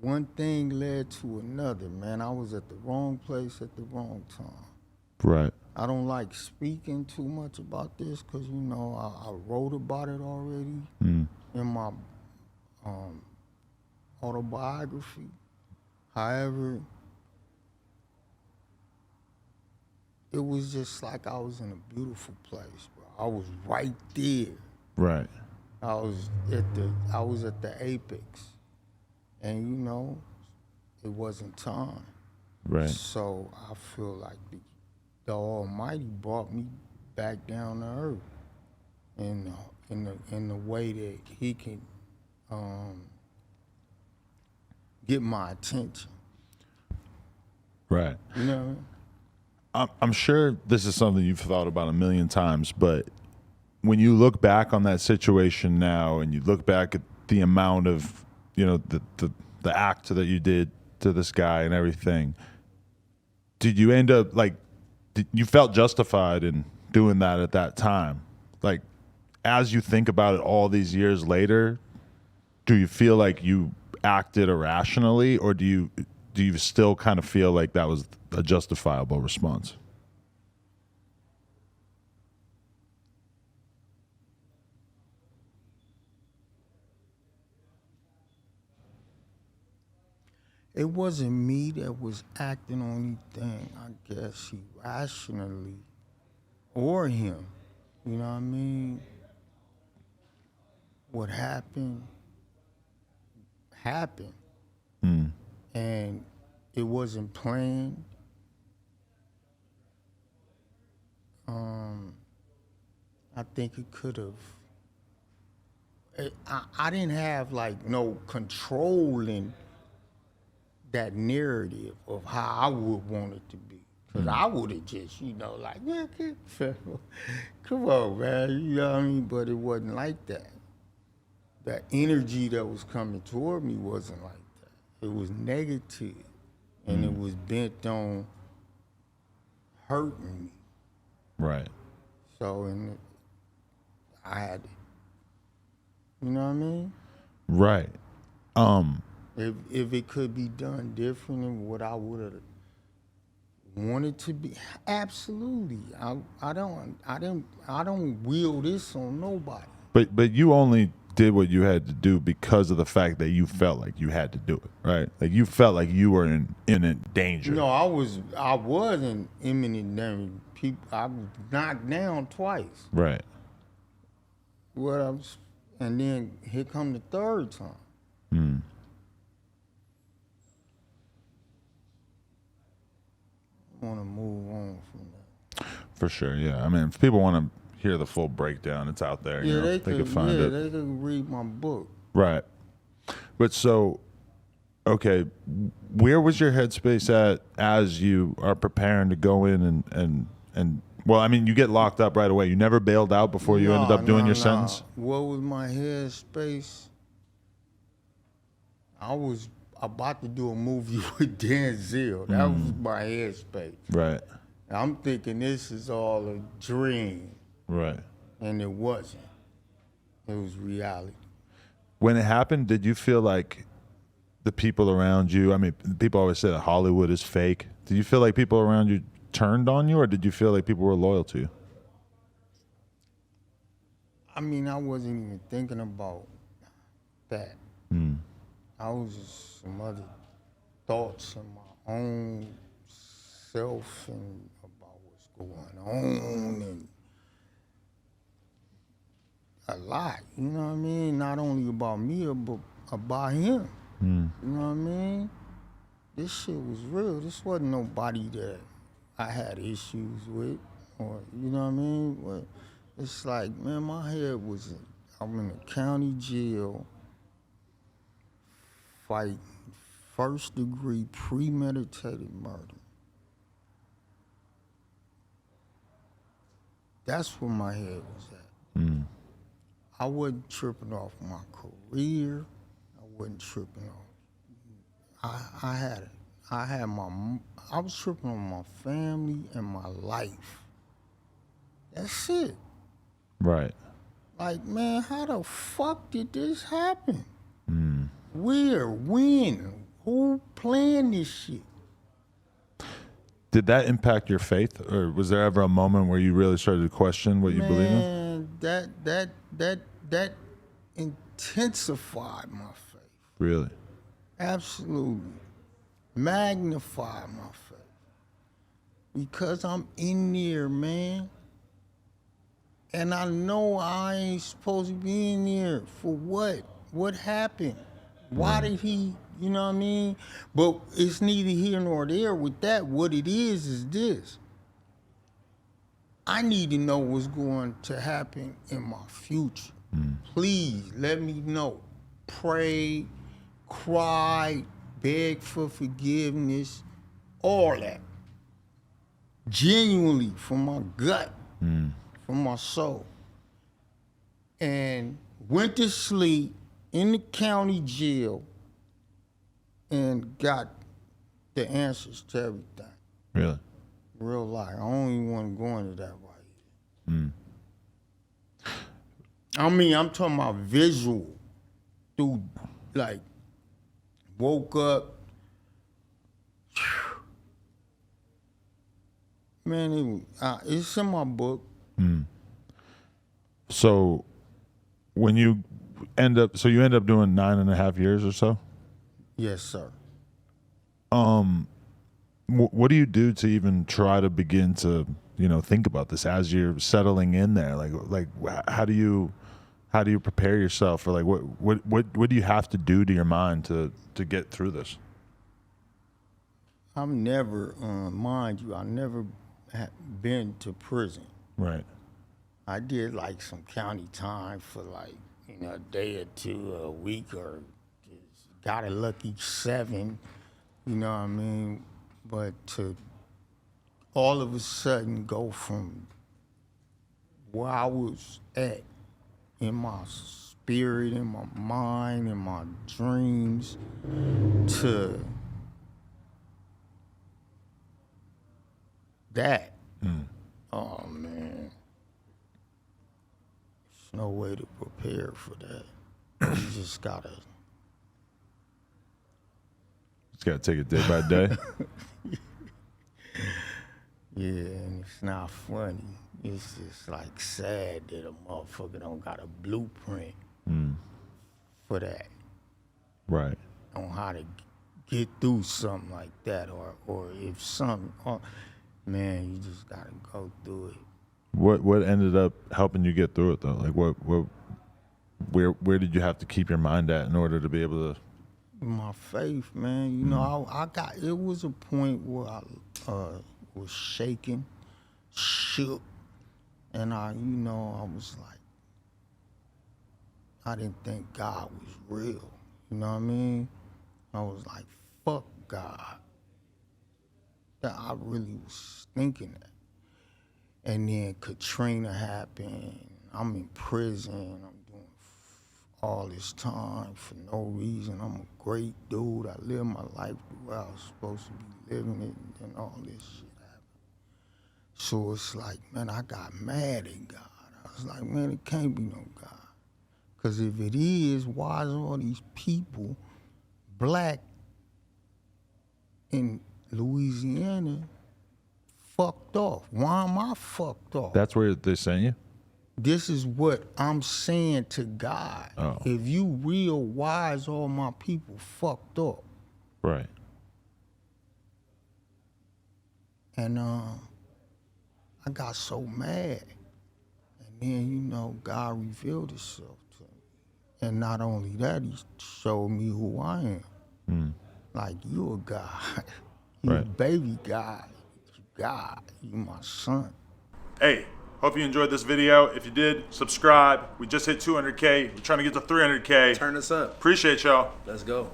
one thing led to another, man. I was at the wrong place at the wrong time. Right. I don't like speaking too much about this because, you know, I wrote about it already Mm. in my autobiography. However, it was just like I was in a beautiful place, bro. I was right there. Right. I was at the apex, and you know, it wasn't time. Right. So I feel like the Almighty brought me back down to earth, in the way that He can get my attention. Right. You know what I mean? I'm sure this is something you've thought about a million times, but when you look back on that situation now and you look back at the amount of, you know, the act that you did to this guy and everything, did you end up like, you felt justified in doing that at that time? Like, as you think about it all these years later, do you feel like you acted irrationally, or do you still kind of feel like that was a justifiable response? It wasn't me that was acting on anything, I guess, irrationally, or him. You know what I mean? What happened, happened. Mm. And it wasn't planned. I think it could have. I didn't have like no control in that narrative of how I would want it to be. Because I would have just, you know, like, yeah, come on, man, you know what I mean? But it wasn't like that. The energy that was coming toward me wasn't like that. It was negative, and it was bent on hurting me. Right. So, and I had to, you know what I mean? Right. If it could be done different than what I would have wanted to be, absolutely. I don't will this on nobody. But you only did what you had to do because of the fact that you felt like you had to do it, right? Like you felt like you were in imminent danger. No, I was in imminent danger. I was knocked down twice. Right. And then here come the third time. Mm. I want to move on from that. For sure. Yeah. I mean, if people want to hear the full breakdown, it's out there. Yeah, you know? they can find it. they could read my book. Right. But so, okay, where was your headspace at as you are preparing to go in and well, I mean, you get locked up right away. You never bailed out before you ended up doing your sentence? What was my headspace? I was about to do a movie with Denzel. That was my headspace. Right. I'm thinking this is all a dream, Right. and it wasn't. It was reality. When it happened, did you feel like the people around you, I mean, people always say that Hollywood is fake. Did you feel like people around you turned on you, or did you feel like people were loyal to you? I mean, I wasn't even thinking about that. Mm. I was just some other thoughts in my own self and about what's going on and a lot, you know what I mean? Not only about me, but about him. Mm. You know what I mean? This shit was real. This wasn't nobody that I had issues with, or you know what I mean? But it's like, man, my head was, I'm in a county jail fighting first degree premeditated murder. That's where my head was at. Mm. I wasn't tripping off my career. I wasn't tripping off. I was tripping on my family and my life. That's it. Right. Like, man, how the fuck did this happen? Mm. Where? When? Who playing this shit? Did that impact your faith, or was there ever a moment where you really started to question what you believe in? Man, that intensified my faith. Really? Absolutely. Magnified my faith. Because I'm in there, man. And I know I ain't supposed to be in there. For what? What happened? Why did he, you know what I mean? But it's neither here nor there with that. What it is this. I need to know what's going to happen in my future. Please let me know. Pray, cry, beg for forgiveness, all that. Genuinely, from my gut, from my soul. And went to sleep in the county jail and got the answers to everything. Really? Real life. I don't even want to go into that right here. I mean, I'm talking about visual. Dude, like, woke up. Man, it's in my book. So when you end up doing 9.5 years or so? Yes, sir. What do you do to even try to begin to, think about this as you're settling in there? Like how do you prepare yourself, or like what do you have to do to your mind to get through this? I've never, mind you, I never been to prison. Right. I did like some county time for like, a day or two, a week, or just got a lucky 7, you know what I mean? But to all of a sudden go from where I was at in my spirit, in my mind, in my dreams, to that. Oh man. There's no way to prepare for that. You just gotta take it day by day. Yeah, and it's not funny. It's just like sad that a motherfucker don't got a blueprint for that. Right. On how to get through something like that, or if something, man, you just gotta go through it. What ended up helping you get through it though? Like where did you have to keep your mind at in order to be able to? My faith, man. You know, it was a point where I was shaking, shook, and I was like, I didn't think God was real. You know what I mean? I was like, fuck God. That I really was thinking that. And then Katrina happened. I'm in prison. I'm doing all this time for no reason. I'm a great dude. I live my life the way I was supposed to be living it, and then all this shit happened. So it's like, man, I got mad at God. I was like, man, it can't be no God. Because if it is, why is all these people, black in Louisiana, fucked off? Why am I fucked off? That's where they're saying you? This is what I'm saying to God. Oh. If you real, why is all my people fucked up? Right. And I got so mad. And then, God revealed himself to me. And not only that, he showed me who I am. Like, you a God. You a Right. baby God. You God. You my son. Hey, hope you enjoyed this video. If you did, subscribe. We just hit 200K. We're trying to get to 300K. Turn this up. Appreciate y'all. Let's go.